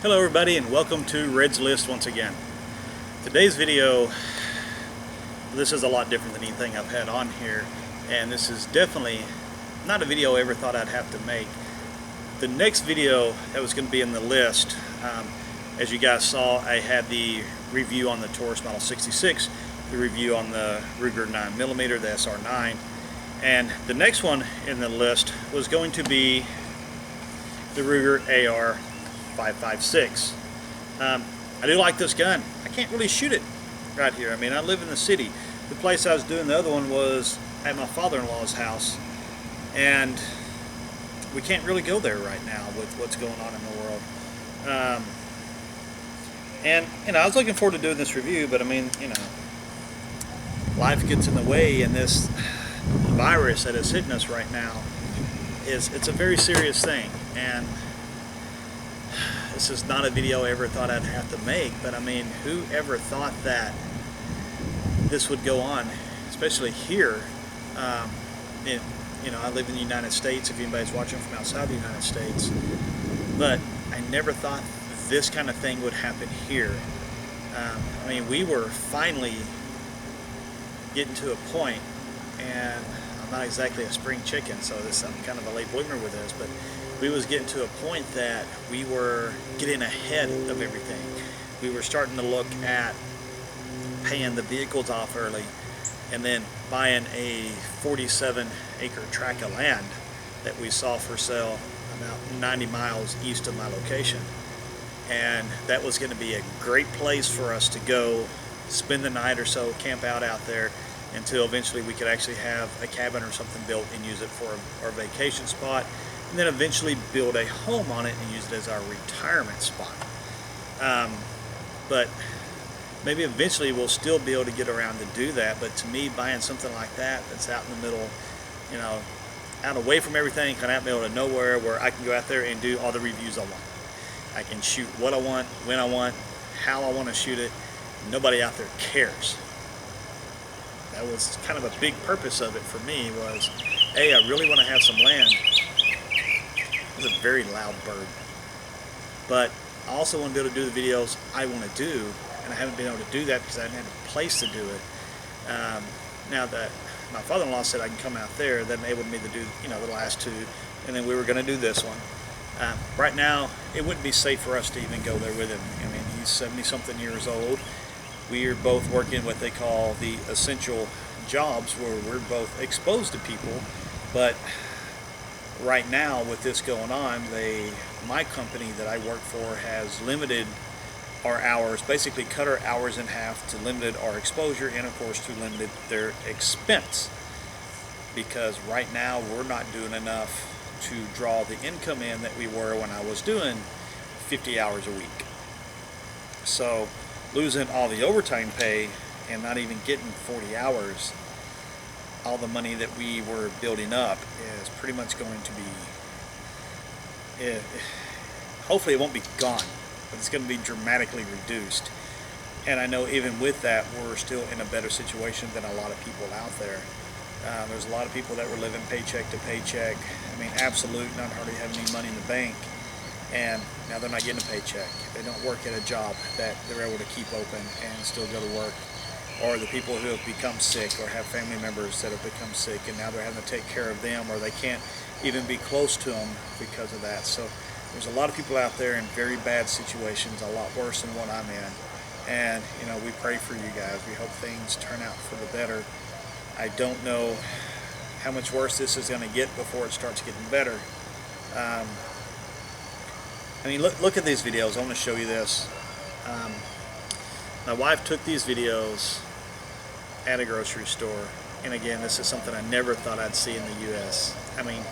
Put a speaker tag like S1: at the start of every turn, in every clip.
S1: Hello everybody and welcome to Red's List once again. Today's video, this is a lot different than anything I've had on here, and this is definitely not a video I ever thought I'd have to make. The next video that was going to be in the list, as you guys saw, I had the review on the Taurus Model 66, the review on the Ruger 9mm, the SR9, and the next one in the list was going to be the Ruger AR 5.56. I do like this gun. I can't really shoot it right here. I mean, I live in the city. The place I was doing the other one was at my father-in-law's house, and we can't really go there right now with what's going on in the world. And you know, I was looking forward to doing this review, but I mean, you know, life gets in the way, and this virus that is hitting us right now it's a very serious thing. And this is not a video I ever thought I'd have to make, but I mean, who ever thought that this would go on, especially here. You know, I live in the United States, if anybody's watching from outside the United States, but I never thought this kind of thing would happen here. I mean, we were finally getting to a point, and I'm not exactly a spring chicken, so I'm kind of a late bloomer with this, but we was getting to a point that we were getting ahead of everything. We were starting to look at paying the vehicles off early and then buying a 47-acre tract of land that we saw for sale about 90 miles east of my location. And that was going to be a great place for us to go spend the night or so, camp out there, until eventually we could actually have a cabin or something built and use it for our vacation spot, and then eventually build a home on it and use it as our retirement spot. But maybe eventually we'll still be able to get around to do that. But to me, buying something like that that's out in the middle, you know, out away from everything, kind of out in the middle of nowhere, where I can go out there and do all the reviews I want. I can shoot what I want, when I want, how I want to shoot it. Nobody out there cares. That was kind of a big purpose of it for me, was, hey, I really want to have some land. It's a very loud bird. But I also want to be able to do the videos I want to do, and I haven't been able to do that because I haven't had a place to do it. Now that my father-in-law said I can come out there, that enabled me to do, you know, the last two, and then we were going to do this one. Right now, it wouldn't be safe for us to even go there with him. I mean, he's 70-something years old. We are both working what they call the essential jobs, where we're both exposed to people. But right now, with this going on, my company that I work for has limited our hours, basically cut our hours in half, to limited our exposure, and of course to limited their expense, because right now we're not doing enough to draw the income in that we were when I was doing 50 hours a week. So losing all the overtime pay and not even getting 40 hours, all the money that we were building up is pretty much going to be, hopefully it won't be gone, but it's going to be dramatically reduced. And I know even with that, we're still in a better situation than a lot of people out there. There's a lot of people that were living paycheck to paycheck. I mean, absolute, not hardly having any money in the bank. And now they're not getting a paycheck. They don't work at a job that they're able to keep open and still go to work. Or the people who have become sick, or have family members that have become sick, and now they're having to take care of them, or they can't even be close to them because of that. So there's a lot of people out there in very bad situations, a lot worse than what I'm in. And you know, we pray for you guys. We hope things turn out for the better. I don't know how much worse this is going to get before it starts getting better. I mean, look at these videos. I want to show you this. My wife took these videos at a grocery store, and again, this is something I never thought I'd see in the U.S. I mean,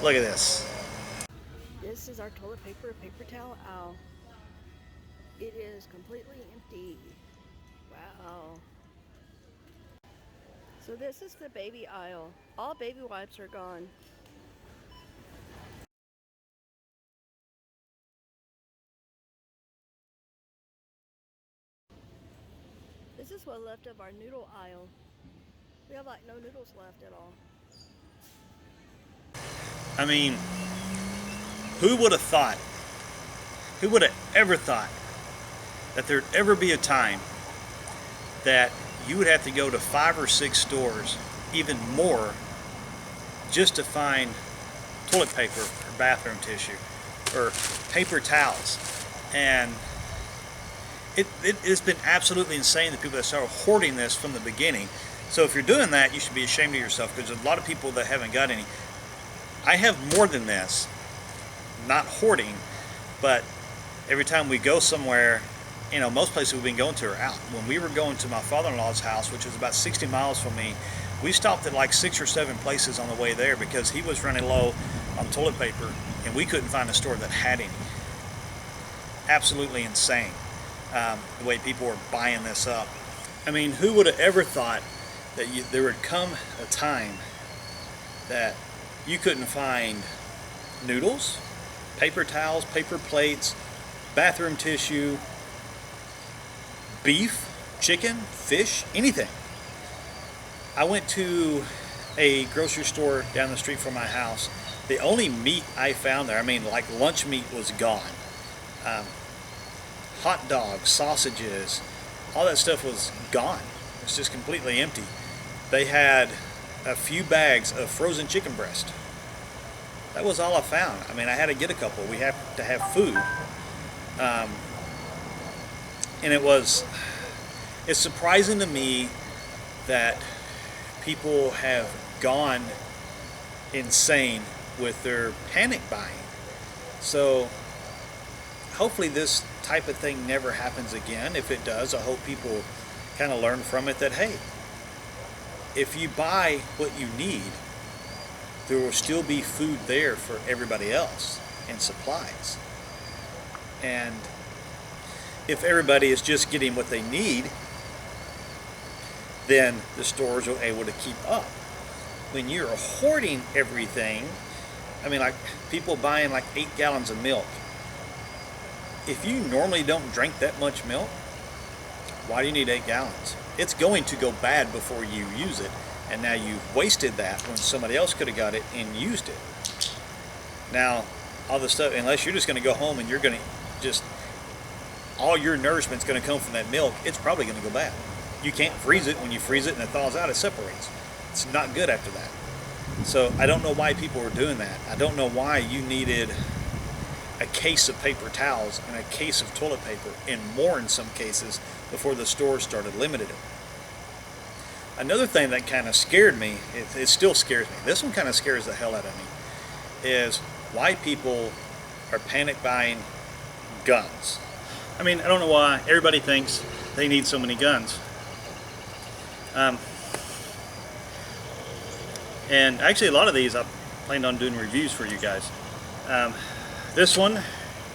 S1: look at this.
S2: This is our toilet paper towel aisle. It is completely empty. Wow. So this is the baby aisle. All baby wipes are gone. This is what's left of our noodle aisle. We have like no noodles left at all.
S1: I mean, who would have thought Who would have ever thought that there'd ever be a time that you would have to go to 5 or 6 stores, even more, just to find toilet paper or bathroom tissue or paper towels? And it's been absolutely insane, the people that started hoarding this from the beginning. So if you're doing that, you should be ashamed of yourself, because there's a lot of people that haven't got any. I have more than this, not hoarding, but every time we go somewhere, you know, most places we've been going to are out. When we were going to my father-in-law's house, which was about 60 miles from me, we stopped at like 6 or 7 places on the way there because he was running low on toilet paper and we couldn't find a store that had any. Absolutely insane, the way people were buying this up. I mean, who would have ever thought that there would come a time that you couldn't find noodles, paper towels, paper plates, bathroom tissue, beef, chicken, fish, anything. I went to a grocery store down the street from my house. The only meat I found there, I mean, like lunch meat, was gone. Hot dogs, sausages, all that stuff was gone. It's just completely empty. They had a few bags of frozen chicken breast. That was all I found. I mean, I had to get a couple. We have to have food. And it's surprising to me that people have gone insane with their panic buying. So hopefully this type of thing never happens again. If it does, I hope people kind of learn from it that, hey, if you buy what you need, there will still be food there for everybody else and supplies. And if everybody is just getting what they need, then the stores are able to keep up. When you're hoarding everything, I mean, like people buying like 8 gallons of milk. If you normally don't drink that much milk, why do you need 8 gallons? It's going to go bad before you use it, and now you've wasted that when somebody else could have got it and used it. Now, all this stuff, unless you're just going to go home and you're going to just, all your nourishment's going to come from that milk, it's probably going to go bad. You can't freeze it. When you freeze it and it thaws out, it separates. It's not good after that. So I don't know why people were doing that. I don't know why you needed a case of paper towels and a case of toilet paper, and more in some cases, before the stores started limiting it. Another thing that kind of scared me, it still scares me, this one kind of scares the hell out of me, is why people are panic buying guns. I mean, I don't know why everybody thinks they need so many guns. And actually a lot of these I planned on doing reviews for you guys. This one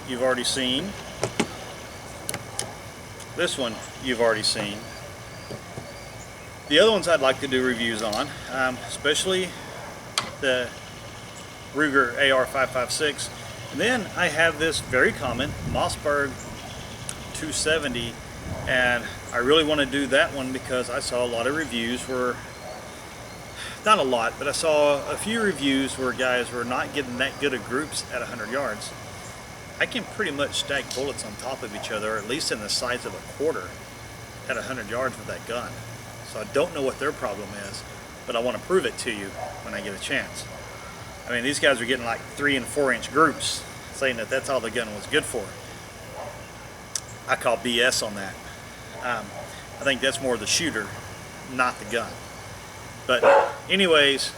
S1: you've already seen. This one you've already seen. The other ones I'd like to do reviews on, especially the Ruger AR-556. And then I have this very common Mossberg 270, and I really want to do that one because I saw a lot of reviews where, not a lot, but I saw a few reviews where guys were not getting that good of groups at 100 yards. I can pretty much stack bullets on top of each other, at least in the size of a quarter, at 100 yards with that gun. So I don't know what their problem is, but I want to prove it to you when I get a chance. I mean, these guys are getting like 3 and 4 inch groups, saying that that's all the gun was good for. I call BS on that. I think that's more the shooter, not the gun. But anyways,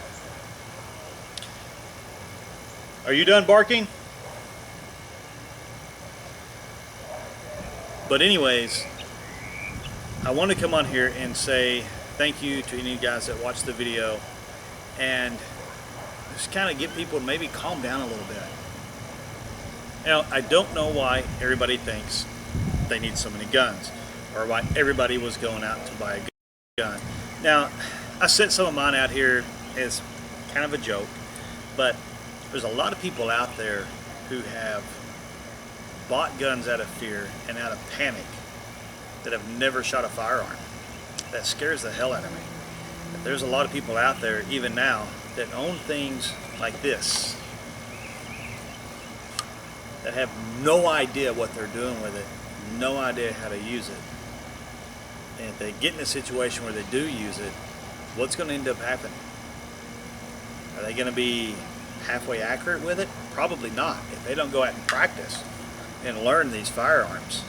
S1: are you done barking? But anyways, I want to come on here and say thank you to any of you guys that watched the video, and just kind of get people to maybe calm down a little bit. Now, I don't know why everybody thinks they need so many guns, or why everybody was going out to buy a gun. Now, I set some of mine out here as kind of a joke, but there's a lot of people out there who have bought guns out of fear and out of panic that have never shot a firearm. That scares the hell out of me. But there's a lot of people out there, even now, that own things like this. that have no idea what they're doing with it, no idea how to use it. And if they get in a situation where they do use it, what's going to end up happening? Are they going to be halfway accurate with it? Probably not. If they don't go out and practice and learn these firearms,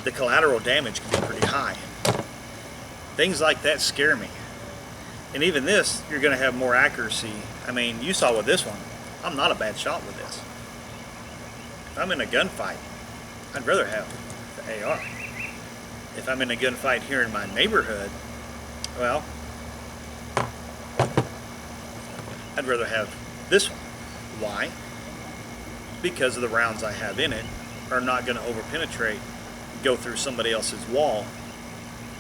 S1: the collateral damage can be pretty high. Things like that scare me. And even this, you're going to have more accuracy. I mean, you saw with this one, I'm not a bad shot with this. If I'm in a gunfight, I'd rather have the AR. If I'm in a gunfight here in my neighborhood, well, I'd rather have this one. Why? Because of the rounds I have in it are not going to overpenetrate, go through somebody else's wall,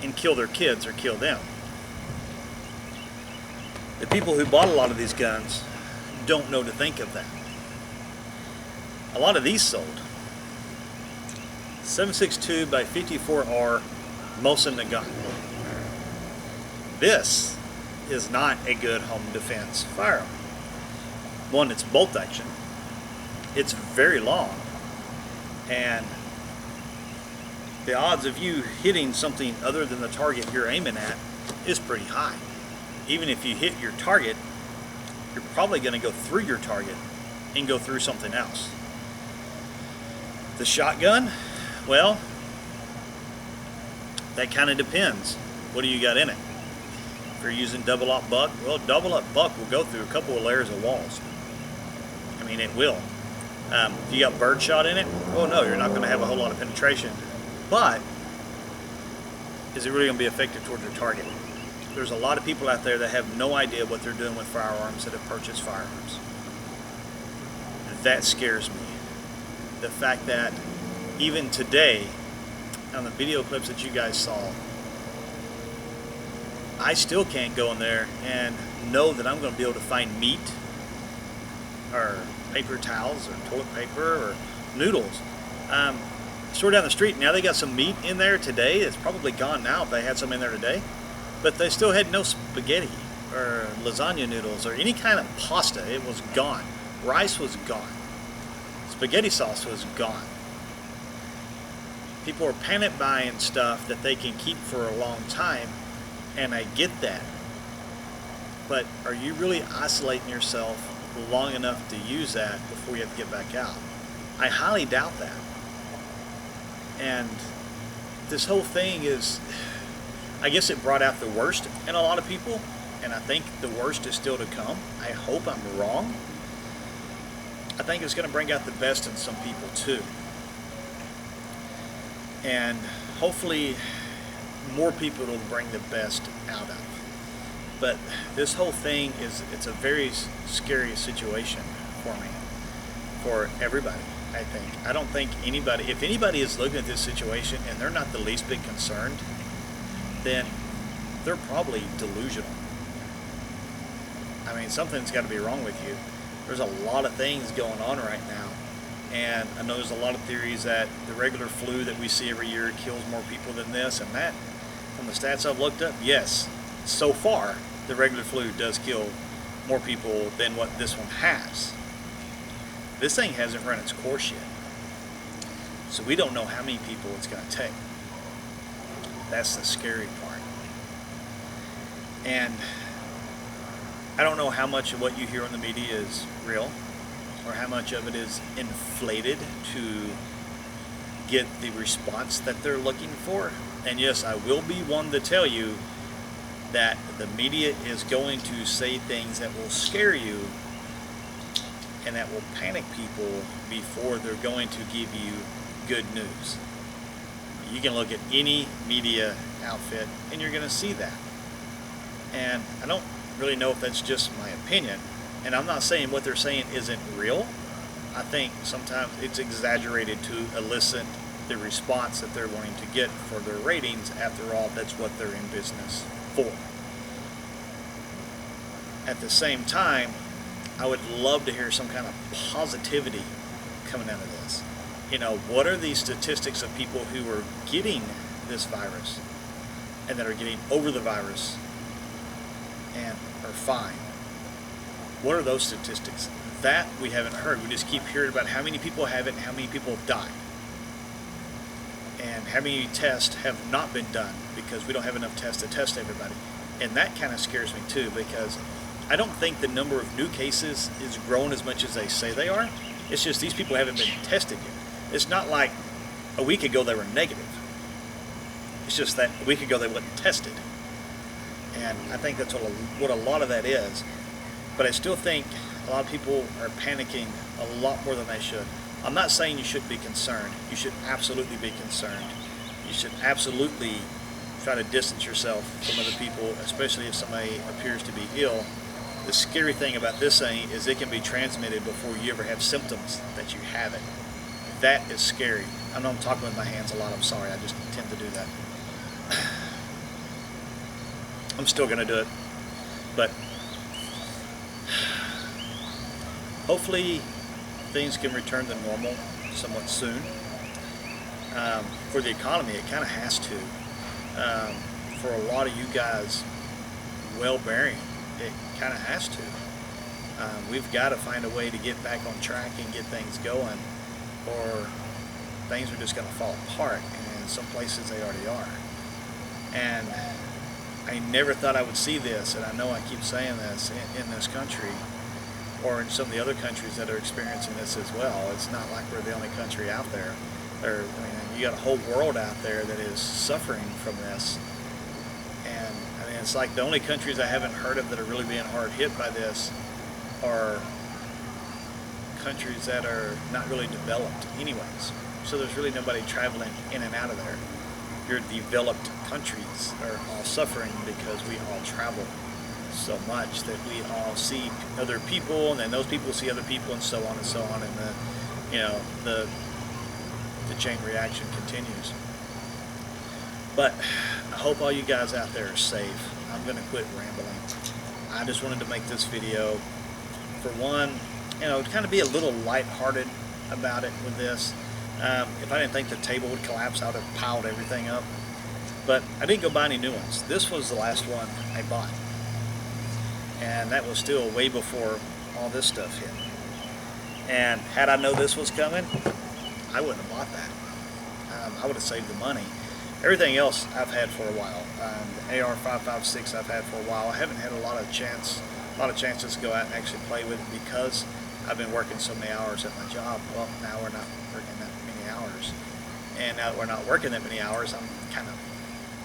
S1: and kill their kids or kill them. The people who bought a lot of these guns don't know to think of that. A lot of these sold. 7.62 by 54R Mosin gun. This is not a good home defense firearm. One, it's bolt action. It's very long, and the odds of you hitting something other than the target you're aiming at is pretty high. Even if you hit your target, you're probably going to go through your target and go through something else. The shotgun, well, that kind of depends. What do you got in it? If you're using double-aught buck, well, double-aught buck will go through a couple of layers of walls. I mean, it will. If you got birdshot in it, well, no, you're not going to have a whole lot of penetration. But is it really going to be effective towards your target? There's a lot of people out there that have no idea what they're doing with firearms, that have purchased firearms. That scares me. The fact that even today, on the video clips that you guys saw, I still can't go in there and know that I'm going to be able to find meat or paper towels or toilet paper or noodles. Store down the street, now they got some meat in there today. It's probably gone now if they had some in there today. But they still had no spaghetti or lasagna noodles or any kind of pasta. It was gone. Rice was gone. Spaghetti sauce was gone. People are panic buying stuff that they can keep for a long time, and I get that. But are you really isolating yourself long enough to use that before you have to get back out? I highly doubt that. And this whole thing is, I guess it brought out the worst in a lot of people, and I think the worst is still to come. I hope I'm wrong. I think it's going to bring out the best in some people too. And hopefully more people will bring the best out of. But this whole thing it's a very scary situation for me, for everybody, I think. I don't think anybody, if anybody is looking at this situation and they're not the least bit concerned, then they're probably delusional. I mean, something's got to be wrong with you. There's a lot of things going on right now, and I know there's a lot of theories that the regular flu that we see every year kills more people than this and that. From the stats I've looked up, yes, so far the regular flu does kill more people than what this one has. This thing hasn't run its course yet, so we don't know how many people it's going to take. That's the scary part. And I don't know how much of what you hear on the media is real or how much of it is inflated to get the response that they're looking for. And yes, I will be one to tell you that the media is going to say things that will scare you and that will panic people before they're going to give you good news. You can look at any media outfit and you're going to see that. And I don't really know if that's just my opinion, and I'm not saying what they're saying isn't real. I think sometimes it's exaggerated to elicit the response that they're wanting to get for their ratings. After all, that's what they're in business for. At the same time, I would love to hear some kind of positivity coming out of this. You know, what are these statistics of people who are getting this virus and that are getting over the virus and are fine? What are those statistics? that we haven't heard. We just keep hearing about how many people have it and how many people have died. And how many tests have not been done because we don't have enough tests to test everybody. And that kind of scares me too, because I don't think the number of new cases is growing as much as they say they are. It's just these people haven't been tested yet. It's not like a week ago they were negative. It's just that a week ago they wasn't tested. And I think that's what a lot of that is. But I still think a lot of people are panicking a lot more than they should. I'm not saying you shouldn't be concerned. You should absolutely be concerned. You should absolutely try to distance yourself from other people, especially if somebody appears to be ill. The scary thing about this thing is it can be transmitted before you ever have symptoms that you have it. That is scary. I know I'm talking with my hands a lot. I'm sorry. I just tend to do that. I'm still going to do it. But hopefully things can return to normal somewhat soon. For the economy, it kind of has to. For a lot of you guys, well-bearing, it kind of has to. We've got to find a way to get back on track and get things going, or things are just going to fall apart, and in some places they already are. And I never thought I would see this, and I know I keep saying this, in this country, or in some of the other countries that are experiencing this as well. It's not like we're the only country out there. You got a whole world out there that is suffering from this. And I mean, it's like the only countries I haven't heard of that are really being hard hit by this are countries that are not really developed anyways. So there's really nobody traveling in and out of there. Your developed countries are all suffering because we all travel so much that we all see other people, and then those people see other people, and so on and so on, and the chain reaction continues. But I hope all you guys out there are safe. I'm going to quit rambling. I just wanted to make this video for one, to kind of be a little lighthearted about it with this. If I didn't think the table would collapse, I would have piled everything up. But I didn't go buy any new ones. This was the last one I bought. And that was still way before all this stuff hit. And had I known this was coming, I wouldn't have bought that. I would have saved the money. Everything else I've had for a while. The AR-556 I've had for a while. I haven't had a lot of chances to go out and actually play with it because I've been working so many hours at my job. Well, now we're not working that many hours. And now that we're not working that many hours, I'm kind of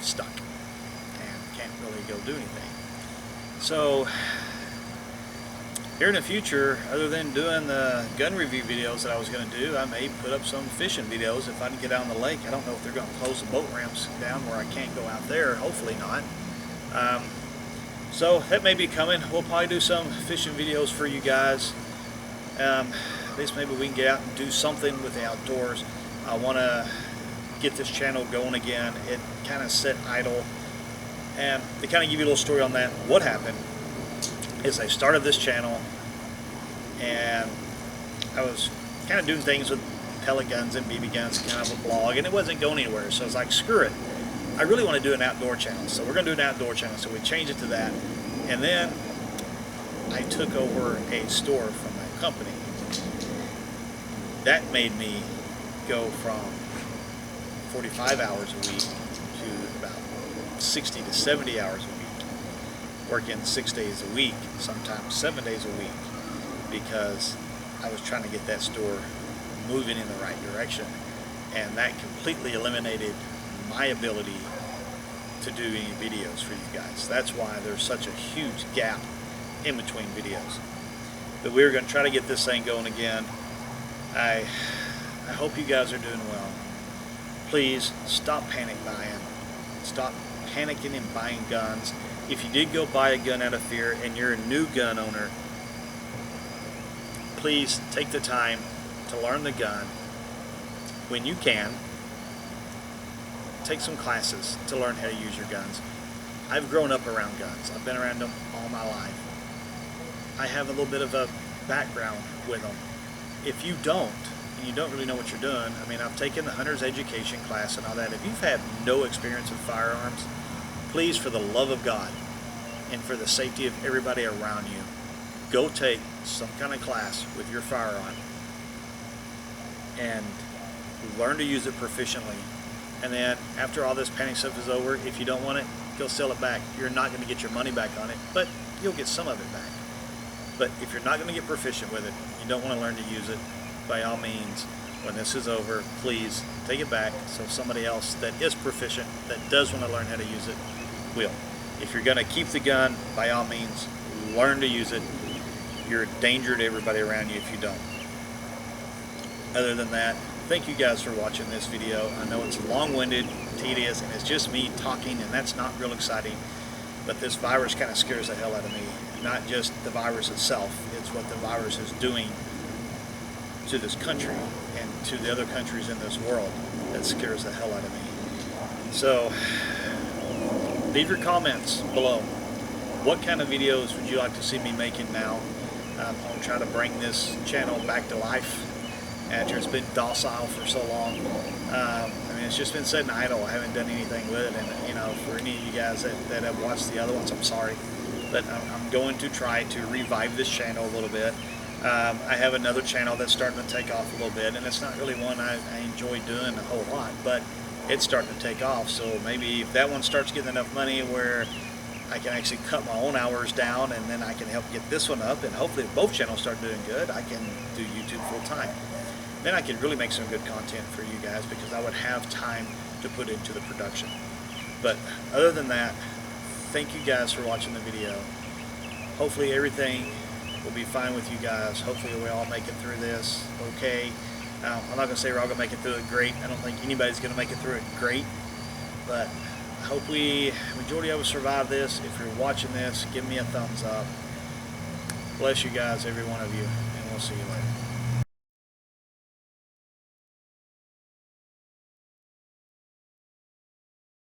S1: stuck and can't really go do anything. So here in the future, other than doing the gun review videos that I was going to do, I may put up some fishing videos if I can get out on the lake. I don't know if they're going to close the boat ramps down where I can't go out there. Hopefully not. So that may be coming. We'll probably do some fishing videos for you guys. At least maybe we can get out and do something with the outdoors. I want to get this channel going again. It kind of sat idle. And to kind of give you a little story on that, what happened is I started this channel and I was kind of doing things with pellet guns and BB guns, kind of a blog, and it wasn't going anywhere. So I was like, screw it. I really want to do an outdoor channel. So we're going to do an outdoor channel. So we changed it to that. And then I took over a store from my company. That made me go from 45 hours a week to about 60 to 70 hours a week, working 6 days a week, sometimes 7 days a week, because I was trying to get that store moving in the right direction, and that completely eliminated my ability to do any videos for you guys. That's why there's such a huge gap in between videos. But we're going to try to get this thing going again. I hope you guys are doing well. Please stop panic buying. Stop panicking and buying guns. If you did go buy a gun out of fear and you're a new gun owner, please take the time to learn the gun when you can. Take some classes to learn how to use your guns. I've grown up around guns. I've been around them all my life. I have a little bit of a background with them. If you don't, and you don't really know what you're doing, I mean, I've taken the hunter's education class and all that. If you've had no experience with firearms, please, for the love of God and for the safety of everybody around you, go take some kind of class with your firearm and learn to use it proficiently. And then after all this painting stuff is over, if you don't want it, go sell it back. You're not going to get your money back on it, but you'll get some of it back. But if you're not going to get proficient with it, you don't want to learn to use it, by all means, when this is over, please take it back so somebody else that is proficient, that does want to learn how to use it, will. If you're going to keep the gun, by all means, learn to use it. You're a danger to everybody around you if you don't. Other than that, thank you guys for watching this video. I know it's long-winded, tedious, and it's just me talking, and that's not real exciting. But this virus kind of scares the hell out of me. Not just the virus itself, it's what the virus is doing to this country and to the other countries in this world that scares the hell out of me. So, leave your comments below. What kind of videos would you like to see me making now? I'm going to try to bring this channel back to life after it's been docile for so long. I mean, it's just been sitting idle. I haven't done anything with it, and you know, for any of you guys that have watched the other ones, I'm sorry, but I'm going to try to revive this channel a little bit. I have another channel that's starting to take off a little bit, and it's not really one I enjoy doing a whole lot, but it's starting to take off. So maybe if that one starts getting enough money where I can actually cut my own hours down, and then I can help get this one up, and hopefully if both channels start doing good, I can do YouTube full time. Then I could really make some good content for you guys, because I would have time to put into the production. But other than that, thank you guys for watching the video. Hopefully everything will be fine with you guys. Hopefully we all make it through this okay. I'm not going to say we're all going to make it through it great. I don't think anybody's going to make it through it great. But I hope majority of us survive this. If you're watching this, give me a thumbs up. Bless you guys, every one of you, and we'll see you later.